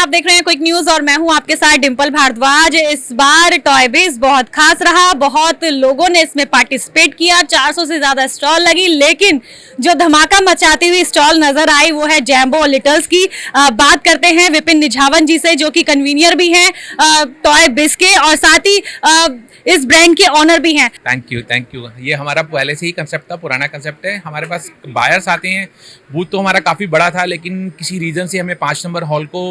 आप देख रहे हैं क्विक न्यूज और मैं हूं आपके साथ डिंपल भारद्वाज। इस बार टॉय बेस बहुत खास रहा, बहुत लोगों ने इसमें पार्टिसिपेट किया, 400 से ज्यादा स्टॉल लगी, लेकिन जो धमाका मचाती हुई स्टॉल नजर आई वो है जैम्बो लिटल्स की। बात करते हैं विपिन निझावन जी से, जो कि कन्वीनियर भी हैं टॉय बेस के और साथ ही इस ब्रांड के ऑनर भी हैं। Thank you. ये हमारा पहले से ही कंसेप्ट था, पुराना कंसेप्ट है। हमारे पास बायर्स आते हैं। बूथ तो हमारा काफ़ी बड़ा था, लेकिन किसी रीज़न से हमें 5 नंबर हॉल को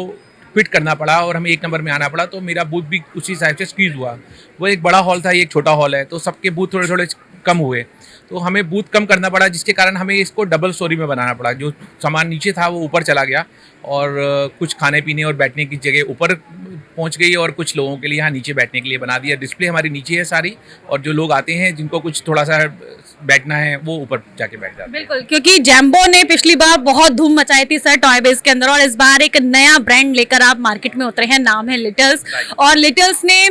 फिट करना पड़ा और हमें 1 नंबर में आना पड़ा, तो मेरा बूथ भी उसी हिसाब से स्क्वीज हुआ। वो एक बड़ा हॉल था, ये एक छोटा हॉल है, तो सबके बूथ थोड़े थोड़े कम हुए, तो हमें बूथ कम करना पड़ा, जिसके कारण हमें इसको डबल स्टोरी में बनाना पड़ा। जो सामान नीचे था वो ऊपर चला गया और कुछ खाने पीने और बैठने की जगह ऊपर पहुंच गई और कुछ लोगों के लिए यहाँ नीचे बैठने के लिए बना दिया। डिस्प्ले हमारी नीचे है सारी, और जो लोग आते हैं जिनको कुछ थोड़ा सा बैठना है वो ऊपर जाके बैठ जाते हैं। बिल्कुल, क्योंकि जैम्बो ने पिछली बार बहुत धूम मचाई थी सर टॉय बेस के अंदर, और इस बार एक नया ब्रांड लेकर आप मार्केट में उतरे हैं, नाम है लिटल्स। और लिटल्स ने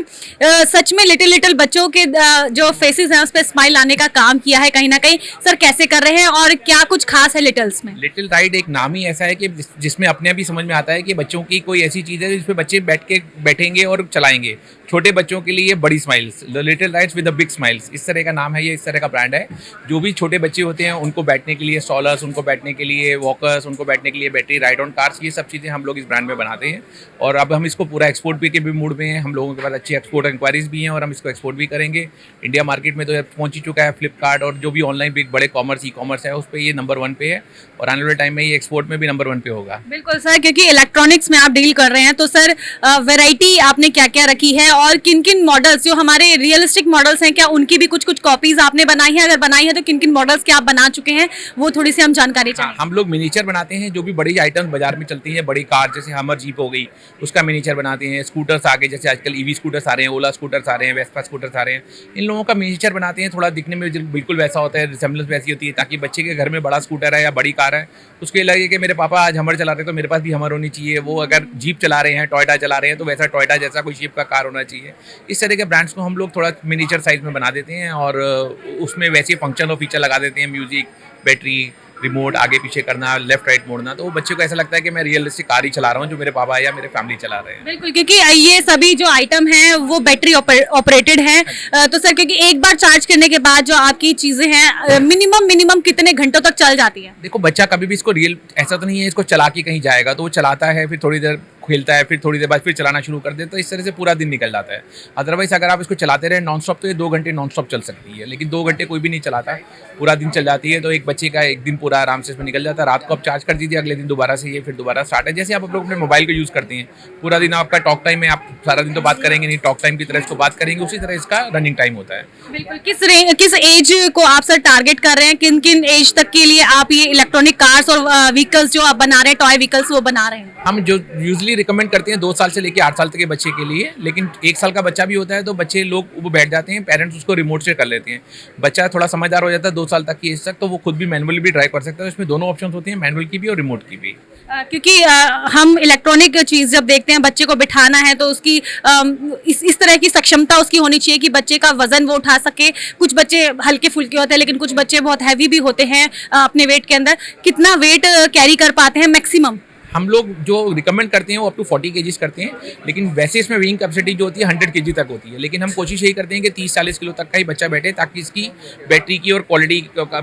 सच में लिटिल बच्चों के जो फेसेस हैं उस पर स्माइल लाने का काम किया है कहीं ना कहीं। सर कैसे कर रहे हैं और क्या कुछ खास है लिटल्स में? लिटिल राइड एक नाम ही ऐसा है कि जिसमें अपने आप ही समझ में आता है कि बच्चों की कोई ऐसी चीज़ है जिसपे बच्चे बैठेंगे और चलाएंगे। छोटे बच्चों के लिए बड़ी smiles, little rides with the big smiles, इस तरह का नाम है ये, इस तरह का ब्रांड है। जो भी छोटे बच्चे होते हैं उनको बैठने के लिए स्टॉलर्स, उनको बैठने के लिए वॉकर्स, उनको बैठने के लिए बैटरी राइड ऑन कार्स, ये सब चीज़ें हम लोग इस ब्रांड में बनाते हैं। और अब हम इसको पूरा एक्सपोर्ट भी के भी मूड में हैं। हम लोगों के पास अच्छी एक्सपोर्ट इंक्वायरीज भी हैं और हम इसको एक्सपोर्ट भी करेंगे। इंडिया मार्केट में तो पहुंच ही चुका है। फ्लिपकार्ट और जो भी ऑनलाइन बिग बड़े कॉमर्स, ई कॉमर्स है, उस पर ये नंबर 1 पे है और आने वाले टाइम में ये एक्सपोर्ट में भी नंबर 1 पे होगा। बिल्कुल सर, क्योंकि इलेक्ट्रॉनिक्स में आप डील कर रहे हैं, तो सर वैरायटी आपने क्या क्या रखी है और किन किन मॉडल्स जो हमारे रियलिस्टिक मॉडल्स हैं, क्या उनकी भी कुछ कॉपीज आपने बनाई है? अगर बनाई है तो किन किन मॉडल्स के आप बना चुके हैं, वो थोड़ी सी हम जानकारी चाहिए। हम लोग मिनीचर बनाते हैं। जो भी बड़ी आइटम्स बाजार में चलती हैं, बड़ी कार जैसे हमर जीप हो गई, उसका मिनीचर बनाते हैं। स्कूटर्स आगे, जैसे आजकल ईवी स्कूटर्स आ रहे हैं, ओला स्कूटर्स आ रहे हैं, वेस्पा स्कूटर्स आ रहे हैं, इन लोगों का मिनीचर बनाते हैं। थोड़ा दिखने में बिल्कुल वैसा होता है, रिसेम्बलेंस वैसी होती है, ताकि बच्चे के घर में बड़ा स्कूटर है या बड़ी कार है, उसके लगे कि मेरे पापा आज हमर चला रहे हैं तो मेरे पास भी हमर होनी चाहिए। वो अगर जीप चला रहे हैं, टोयोटा चला रहे हैं, तो वैसा टोयोटा जैसा कोई शेप का कार होना चाहिए। इस तरह के ब्रांड्स को हम लोग थोड़ा मिनीचर साइज में बना देते हैं और उसमें वैसे फंक्शन और फीचर लगा देते हैं, म्यूजिक, बैटरी, रिमोट, आगे पीछे करना, लेफ्ट राइट मोड़ना, तो बच्चे को ऐसा लगता है कि मैं रियलिस्टिक कार ही चला रहा हूँ जो मेरे पापा या मेरे फैमिली चला रहे हैं। बिल्कुल, क्योंकि ये सभी जो आइटम हैं वो बैटरी ऑपरेटेड हैं। तो सर, क्योंकि एक बार चार्ज करने के बाद जो आपकी चीजें हैं मिनिमम कितने घंटों तक चल जाती है? देखो, बच्चा कभी भी इसको ऐसा तो नहीं है इसको चला के कहीं जाएगा, तो वो चलाता है, फिर थोड़ी देर खेलता है, फिर थोड़ी देर बाद फिर चलाना शुरू कर देता है। इस तरह से पूरा दिन निकल जाता है। अदरवाइज अगर आप इसको चलाते रहे नॉन स्टॉप, तो ये 2 घंटे नॉन स्टॉप चल सकती है, लेकिन 2 घंटे कोई भी नहीं चलाता, पूरा दिन चल जाती है। तो एक बच्चे का एक दिन पूरा आराम से इसमें निकल जाता है। रात को आप चार्ज कर दीजिए, अगले दिन दोबारा से ये फिर दोबारा स्टार्ट है। जैसे आप लोग अपने मोबाइल को यूज़ करते हैं, पूरा दिन आपका टॉक टाइम है, आप सारा दिन तो बात करेंगे नहीं, टॉक टाइम की तरह इसको बात करेंगे, उसी तरह इसका रनिंग टाइम होता है। बिल्कुल। किस एज को आप सर टारगेट कर रहे हैं? किन किन एज तक के लिए आप ये इलेक्ट्रॉनिक कार्स और व्हीकल्स जो आप बना रहे हैं, टॉय व्हीकल्स, वो बना रहे हैं? हम जो यूजली रिकमेंड करते हैं 2 साल से लेके 8 साल तक के बच्चे के लिए, लेकिन 1 साल का बच्चा भी होता है तो बच्चे लोग वो बैठ जाते हैं, पेरेंट्स उसको रिमोट से कर लेते हैं। बच्चा थोड़ा समझदार हो जाता है 2 साल तक की एज तक, तो वो खुद भी मैनुअली भी ड्राइव कर सकता है। इसमें दोनों ऑप्शन होते हैं, मैनुअल की भी और रिमोट की भी। क्योंकि हम इलेक्ट्रॉनिक चीज जब देखते हैं, बच्चे को बिठाना है तो उसकी इस तरह की सक्षमता उसकी होनी चाहिए कि बच्चे का वजन वो उठा सके। कुछ बच्चे हल्के फुल्के होते हैं, लेकिन कुछ बच्चे बहुत हैवी भी होते हैं अपने वेट के अंदर। कितना वेट कैरी कर पाते हैं मैक्सिमम? हम लोग जो रिकमेंड करते हैं वो अप टू 40 kgs करते हैं, लेकिन वैसे इसमें वेइंग कैपेसिटी जो होती है 100 kg तक होती है। लेकिन हम कोशिश यही करते हैं कि 30-40 किलो तक का ही बच्चा बैठे, ताकि इसकी बैटरी की और क्वालिटी,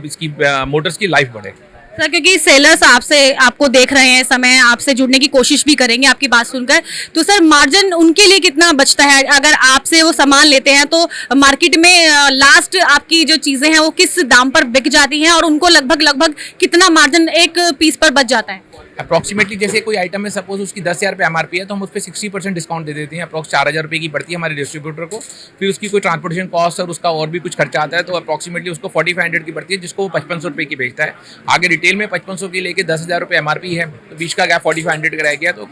इसकी मोटर्स की लाइफ बढ़े। सर, क्योंकि सेलर्स आपको देख रहे हैं, समय आपसे जुड़ने की कोशिश भी करेंगे आपकी बात सुनकर, तो सर मार्जिन उनके लिए कितना बचता है? अगर आपसे वो सामान लेते हैं तो मार्केट में लास्ट आपकी जो चीजें हैं वो किस दाम पर बिक जाती हैं और उनको लगभग कितना मार्जिन एक पीस पर बच जाता है? अप्रॉक्सीमेटली जैसे कोई आइटम है, सपोज उसकी 10,000 रुपये MRP है, तो हम उस पर 60% डिस्काउंट दे देते हैं। अप्रॉक्स 4,000 रुपये की पड़ती है हमारे डिस्ट्रीब्यूटर को। फिर उसकी कोई ट्रांसपोर्टेशन कॉस्ट और उसका और भी कुछ खर्चा आता है, तो अप्रॉक्सीमेटली उसको 4500 की पड़ती है, जिसको वो 5500 रुपये की बेचता है। आगे रिटेल में 5500 की लेके 10,000 रुपये MRP है, तो बीच का गैप 4500 का रह गया। तो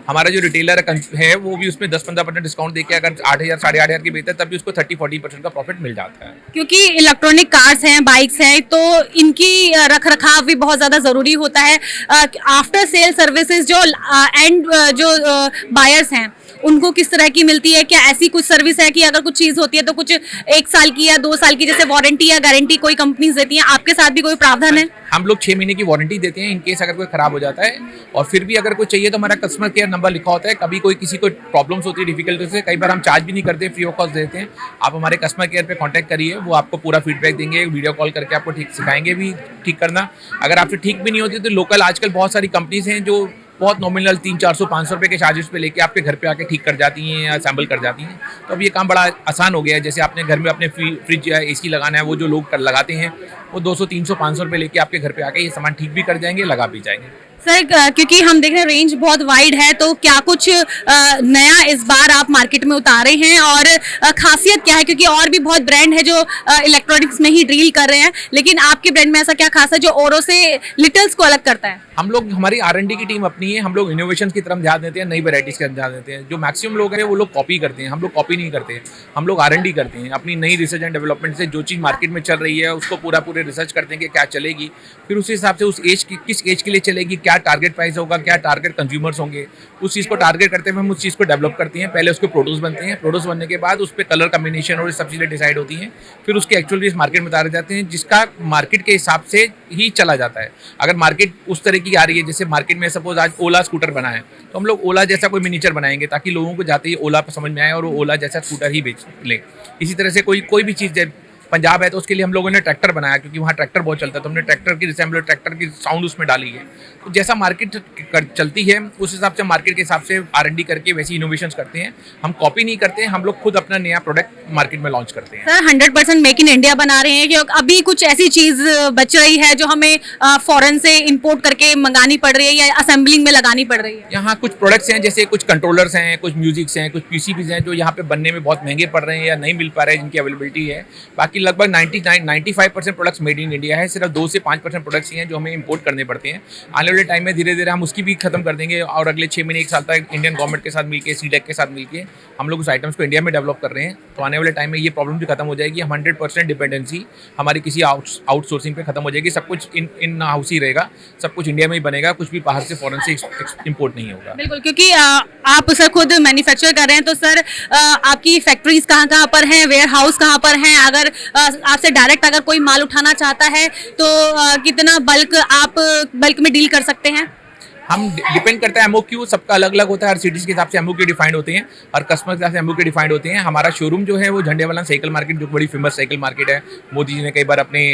हमारा जो रिटेलर है वो भी उसमें 10-15% डिस्काउंट देके अगर 8,000 8,500 की बेचता है, तब भी उसको 30-40% का प्रॉफिट मिल जाता है। क्योंकि इलेक्ट्रॉनिक कार्स हैं, बाइक्स हैं, तो इनकी रख रखाव भी बहुत ज़्यादा ज़रूरी होता है। आफ्टर सेल सर्विसेज जो एंड जो बायर्स हैं उनको किस तरह की मिलती है? क्या ऐसी कुछ सर्विस है कि अगर कुछ चीज होती है तो कुछ 1 साल की या 2 साल की जैसे वारंटी या गारंटी कोई कंपनीज देती हैं, आपके साथ भी कोई प्रावधान है? हम लोग 6 महीने की वारंटी देते हैं इन केस अगर कोई खराब हो जाता है, और फिर भी अगर कोई चाहिए तो हमारा कस्टमर केयर नंबर लिखा होता है। कभी कोई किसी को प्रॉब्लम्स होती है डिफिकल्टी से, कई बार हम चार्ज भी नहीं करते, फ्री ऑफ कॉस्ट देते हैं। आप हमारे कस्टमर केयर पे कांटेक्ट करिए, वो आपको पूरा फीडबैक देंगे, वीडियो कॉल करके आपको ठीक सिखाएंगे भी ठीक करना। अगर आपसे ठीक भी नहीं होती तो लोकल आजकल बहुत सारी कंपनीज हैं जो बहुत नॉमिनल 300-400-500 रुपये के चार्जेस पे लेके आपके घर पे आके ठीक कर जाती हैं या असेंबल कर जाती हैं। तो अब ये काम बड़ा आसान हो गया है। जैसे आपने घर में अपने फ्रिज या एसी लगाना है, वो जो लोग लगाते हैं वो 200-300-500 रुपये लेके आपके घर पे आके ये सामान ठीक भी कर जाएंगे, लगा भी जाएंगे। सर क्योंकि हम देख रहे हैं रेंज बहुत वाइड है, तो क्या कुछ नया इस बार आप मार्केट में उतारे हैं और खासियत क्या है? क्योंकि और भी बहुत ब्रांड है जो इलेक्ट्रॉनिक्स में ही डील कर रहे हैं, लेकिन आपके ब्रांड में ऐसा क्या खास है जो औरों से लिटल्स को अलग करता है? हम लोग, हमारी R&D की टीम अपनी है, हम लोग इनोवेशन की तरफ ध्यान देते हैं, नई वैराइटीज़ की तरफ ध्यान देते हैं। जो मैक्सिमम लोग हैं वो लोग कॉपी करते हैं, हम लोग कॉपी नहीं करते, हम लोग R&D करते हैं। अपनी नई रिसर्च एंड डेवलपमेंट से जो चीज़ मार्केट में चल रही है उसको पूरे रिसर्च करते हैं कि क्या चलेगी, फिर उस हिसाब से उस एज की, किस एज के लिए चलेगी, क्या टारगेट प्राइस होगा, क्या टारगेट कंज्यूमर्स होंगे, उस चीज़ को टारगेट करते हुए हम उस चीज़ को डेवलप करते हैं। पहले उसके प्रोड्यूस बनते हैं, प्रोड्यूस बनने के बाद उस पर कलर कम्बिनेशन और सब चीज़ें डिसाइड होती हैं, फिर उसके एक्चुअल रेट मार्केट में उतारे जाते हैं, जिसका मार्केट के हिसाब से ही चला जाता है। अगर मार्केट उस तरह की आ रही है, जैसे मार्केट में सपोज आज ओला स्कूटर बना है, तो हम लोग ओला जैसा कोई मिनीचर बनाएंगे ताकि लोगों को जाते ही ओला समझ में आए और वो ओला जैसा स्कूटर ही बेच ले। इसी तरह से कोई भी चीज़, पंजाब है तो उसके लिए हम लोगों ने ट्रैक्टर बनाया क्योंकि वहाँ ट्रैक्टर बहुत चलता है, तो हमने ट्रैक्टर की रिसेंबलर, ट्रैक्टर की साउंड उसमें डाली है। तो जैसा मार्केट चलती है उस हिसाब से मार्केट के हिसाब से R&D करके वैसी इनोवेशंस करते हैं। हम कॉपी नहीं करते हैं, हम लोग खुद अपना नया प्रोडक्ट मार्केट में लॉन्च करते हैं। सर 100% मेक इन इंडिया बना रहे हैं कि अभी कुछ ऐसी चीज बच रही है जो हमें फॉरेन से इंपोर्ट करके मंगानी पड़ रही है या असेंबलिंग में लगानी पड़ रही है? यहाँ कुछ प्रोडक्ट्स हैं, जैसे कुछ कंट्रोलर्स हैं, कुछ म्यूजिक्स हैं, कुछ PCBs हैं जो यहाँ पे बनने में बहुत महंगे पड़ रहे हैं या नहीं मिल पा रहे हैं, जिनकी अवेलेबिलिटी है। बाकी लगभग 95% प्रोडक्ट्स मेड इन इंडिया है, सिर्फ 2 से 5% प्रोडक्ट्स ही हैं जो हमें इंपोर्ट करने पड़ते हैं। आने वाले टाइम में धीरे धीरे हम उसकी भी खत्म कर देंगे और अगले 6 महीने 1 साल तक इंडियन गवर्नमेंट के साथ मिलकर, CDEC के साथ मिलकर हम लोग उस आइटम्स को इंडिया में डेवलप कर रहे हैं। तो आने वाले टाइम में ये प्रॉब्लम भी खत्म हो जाएगी, हम 100% डिपेंडेंसी हमारी किसी आउटसोर्सिंग पे खत्म हो जाएगी। सब कुछ इन हाउस ही रहेगा, सब कुछ इंडिया में ही बनेगा, कुछ भी बाहर से फॉरेन से इंपोर्ट नहीं होगा। बिल्कुल, क्योंकि आप सर खुद मैन्युफैक्चर कर रहे हैं, तो सर आपकी फैक्ट्रीज कहाँ पर हैं, वेयर हाउस कहाँ पर हैं? अगर आपसे डायरेक्ट अगर कोई माल उठाना चाहता है तो कितना बल्क में डील कर सकते हैं? हम डिपेंड करता है, MOQ सबका अलग अलग होता है, हर सिटीज़ के हिसाब से MOQ डिफाइंड होते हैं, हर कस्टमर के हिसाब से MOQ डिफाइंड होते हैं। हमारा शोरूम जो है वो झंडेवाला साइकिल मार्केट, जो बड़ी फेमस साइकिल मार्केट है, मोदी जी ने कई बार अपने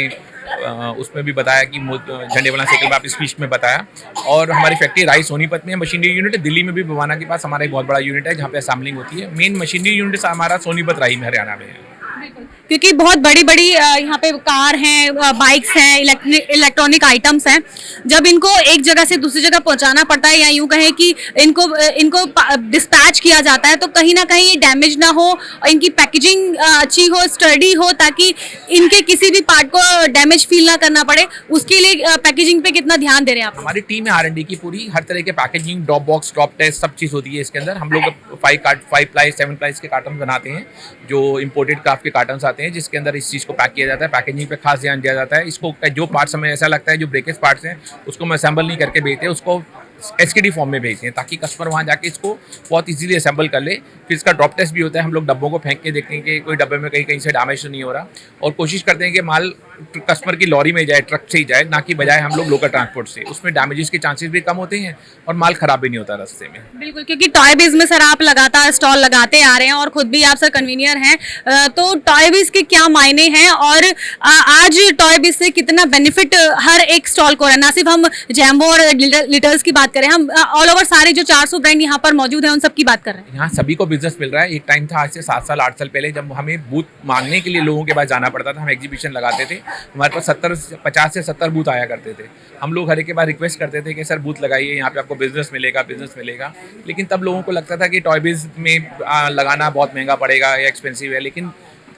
उसमें भी बताया कि झंडेवाला साइकिल में आप स्पीच में बताया। और हमारी फैक्ट्री राई सोनीपत में मशीनरी यूनिट है, दिल्ली में भी बवाना के पास हमारा एक बहुत बड़ा यूनिट है जहाँ पे असेंबलिंग होती है। मेन मशीनरी यूनिट हमारा सोनीपत राई में, हरियाणा में है। क्योंकि बहुत बड़ी यहाँ पे कार हैं, बाइक्स हैं, इलेक्ट्रॉनिक आइटम्स हैं, जब इनको एक जगह से दूसरी जगह पहुंचाना पड़ता है या यूं कहें कि इनको डिस्पैच किया जाता है, तो कहीं ना कहीं डैमेज ना हो और इनकी पैकेजिंग अच्छी हो, स्टर्डी हो, ताकि इनके किसी भी पार्ट को डैमेज फील ना करना पड़े। उसके लिए पैकेजिंग पे कितना ध्यान दे रहे हैं आप? हमारी टीम है R&D की पूरी, हर तरह के packaging, drop box, drop test, सब चीज़ होती है इसके अंदर। हम लोग 5 प्लाई 7 प्लाईज के कार्टन बनाते हैं, जो इम्पोर्टेड क्राफ्ट के कार्टन आते हैं, जिसके अंदर इस चीज़ को पैक किया जाता है। पैकेजिंग पे खास ध्यान दिया जाता है। इसको जो पार्ट्स हमें ऐसा लगता है जो ब्रेकेज पार्ट्स हैं उसको हम असेंबल नहीं करके भेजते हैं, उसको SKD फॉर्म में भेजते हैं ताकि कस्टमर वहाँ जाके इसको बहुत इजीली असेंबल कर ले। फिर इसका ड्रॉप टेस्ट भी होता है, हम लोग डब्बों को फेंक के देखते हैं कि कोई डब्बे में कहीं से डैमेज तो नहीं हो रहा, और कोशिश करते हैं कि माल कस्टमर की लॉरी में जाए, ट्रक से ही जाए, ना कि बजाय हम लोग लोकल ट्रांसपोर्ट से। उसमें डैमेजेस के चांसेस भी कम होते हैं और माल खराब भी नहीं होता रास्ते में। बिल्कुल, क्योंकि टॉय बीज में सर आप लगातार स्टॉल लगाते आ रहे हैं और खुद भी आप सर कन्वीनियर हैं, तो टॉय बीज के क्या मायने हैं और आज टॉय बीज से कितना बेनिफिट हर एक स्टॉल को है? ना सिर्फ हम जैम्बो और लिटल्स की बात करें, हम ऑल ओवर सारे जो 400 ब्रांड यहाँ पर मौजूद हैं उन सब की बात कर रहे हैं। यहाँ सभी को बिजनेस मिल रहा है। एक टाइम था आज से 7 साल 8 साल पहले, जब हमें बूथ मांगने के लिए लोगों के पास जाना पड़ता था। हम एग्जीबिशन लगाते थे, हमारे पास 50 से 70 बूथ आया करते थे। हम लोग हर एक के बाद रिक्वेस्ट करते थे कि सर बूथ लगाइए, यहाँ पे आपको बिजनेस मिलेगा। लेकिन तब लोगों को लगता था कि टॉय बिज में लगाना बहुत महंगा पड़ेगा या एक्सपेंसिव है। लेकिन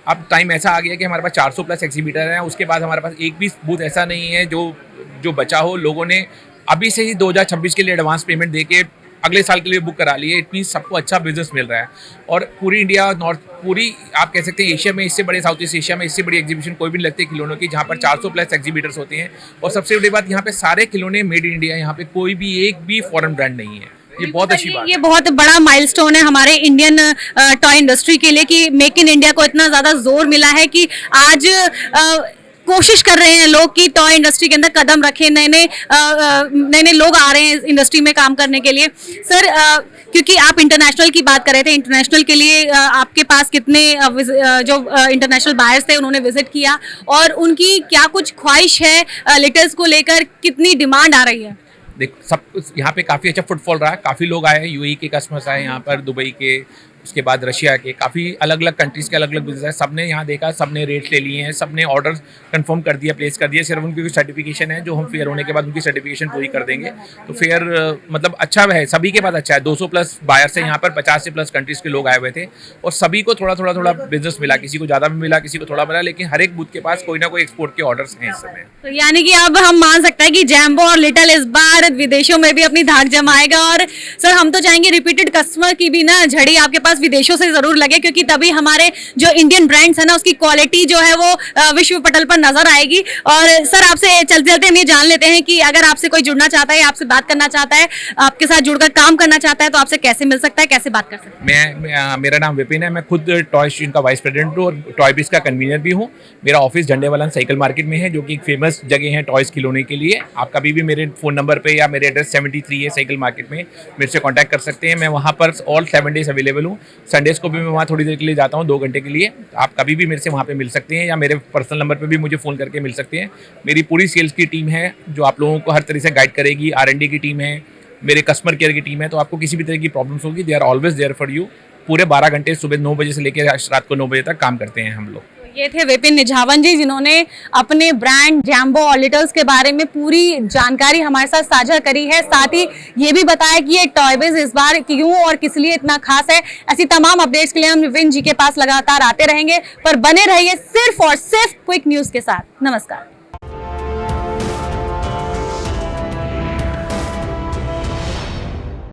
अब टाइम ऐसा आ गया कि हमारे पास 400 प्लस एग्जीबिटर हैं, उसके बाद हमारे पास एक भी बूथ ऐसा नहीं है जो बचा हो। लोगों ने अभी से ही 2026 के लिए एडवांस पेमेंट देके अगले साल के लिए बुक करा लिए। इट मीन्स सबको अच्छा बिजनेस मिल रहा है। और पूरी इंडिया, पूरी आप कह सकते हैं एशिया में इससे बड़े, साउथ ईस्ट एशिया में इससे बड़ी एग्जीबिशन कोई भी नहीं लगती खिलौनों की, जहाँ पर 400 प्लस एग्जीबिटर्स होते हैं। और सबसे बड़ी बात, यहाँ पे सारे खिलौने मेड इन इंडिया, यहाँ पे कोई भी एक भी फॉरेन ब्रांड नहीं है। ये बहुत अच्छी बात ये बहुत बड़ा माइलस्टोन है हमारे इंडियन टॉय इंडस्ट्री के लिए कि मेक इन इंडिया को इतना ज्यादा जोर मिला है कि आज कोशिश कर रहे हैं लोग कि टॉय इंडस्ट्री के अंदर कदम रखें, नए नए लोग आ रहे हैं इंडस्ट्री में काम करने के लिए। सर क्योंकि आप इंटरनेशनल की बात कर रहे थे, इंटरनेशनल के लिए आपके पास कितने जो इंटरनेशनल बायर्स थे उन्होंने विजिट किया और उनकी क्या कुछ ख्वाहिश है लेटर्स को लेकर, कितनी डिमांड आ रही है? देखो सब कुछ यहाँ पे काफ़ी अच्छा फुटफॉल रहा है, काफ़ी लोग आए हैं, यूएई के कस्टमर्स आए यहाँ पर, दुबई के, उसके बाद रशिया के, काफ़ी अलग अलग कंट्रीज़ के अलग अलग बिजनेस है। सबने यहाँ देखा, सबने रेट ले लिए हैं, सबने ऑर्डर कंफर्म कर दिया, प्लेस कर दिया। सिर्फ उनकी कोई सर्टिफिकेशन है जो हम फेयर होने के बाद उनकी सर्टिफिकेशन पूरी कर देंगे। तो फेयर मतलब अच्छा है, सभी के पास अच्छा है। 200 प्लस बायर्स हैं यहाँ पर, 50 से प्लस कंट्रीज़ के लोग आए हुए थे और सभी को थोड़ा थोड़ा बिजनेस मिला, किसी को ज़्यादा भी मिला, किसी को थोड़ा मिला, लेकिन हर एक बूथ के पास कोई ना कोई एक्सपोर्ट के ऑर्डर्स हैं इस समय। तो यानी कि अब हम मान सकते हैं कि जैम्बो और लिटिल इस बार विदेशों में भी अपनी धाक जमाएगा। और सर हम तो चाहेंगे रिपीटेड कस्टमर की भी ना झड़ी आपके पास विदेशों से जरूर लगे, क्योंकि तभी हमारे जो इंडियन ब्रांड्स है ना उसकी क्वालिटी जो है वो विश्व पटल पर नजर आएगी। और सर आपसे चलते चलते हम ये जान लेते हैं कि अगर आपसे कोई जुड़ना चाहता है, आपसे बात करना चाहता है, आपके साथ जुड़कर काम करना चाहता है, तो आपसे कैसे मिल सकता है, कैसे बात कर सकता है? मेरा नाम विपिन है, मैं खुद टॉय स्ट्रीम का वाइस प्रेसिडेंट हूँ और टॉय बीज का कन्वीनर भी हूँ। मेरा ऑफिस झंडेवाला साइकिल मार्केट में है, जो कि एक फेमस जगह है टॉयज खिलौने के लिए। आप कभी भी मेरे फ़ोन नंबर पे या मेरे एड्रेस 73 है साइकिल मार्केट में, मेरे से कांटेक्ट कर सकते हैं। मैं वहाँ पर ऑल 7 डेज अवेलेबल हूँ। संडेज को भी मैं वहाँ थोड़ी देर के लिए जाता हूँ, 2 घंटे के लिए। आप कभी भी मेरे से वहाँ पे मिल सकते हैं या मेरे पर्सनल नंबर पे भी मुझे फ़ोन करके मिल सकते हैं। मेरी पूरी सेल्स की टीम है जो आप लोगों को हर तरह से गाइड करेगी। R&D की टीम है, मेरे कस्टमर केयर की टीम है। तो आपको किसी भी तरह की प्रॉब्लम्स होगी, they are always there for you. पूरे 12 घंटे सुबह 9 बजे से लेकर रात को 9 बजे तक काम करते हैं हम लोग। ये थे विपिन निझावन जी, जिन्होंने अपने ब्रांड जैम्बो और लिटल्स के बारे में पूरी जानकारी हमारे साथ साझा करी है। साथ ही ये भी बताया कि ये टॉय बिज इस बार क्यों और किस लिए इतना खास है। ऐसी तमाम अपडेट्स के लिए हम विपिन जी के पास लगातार आते रहेंगे, पर बने रहिए सिर्फ और सिर्फ क्विक न्यूज के साथ। नमस्कार।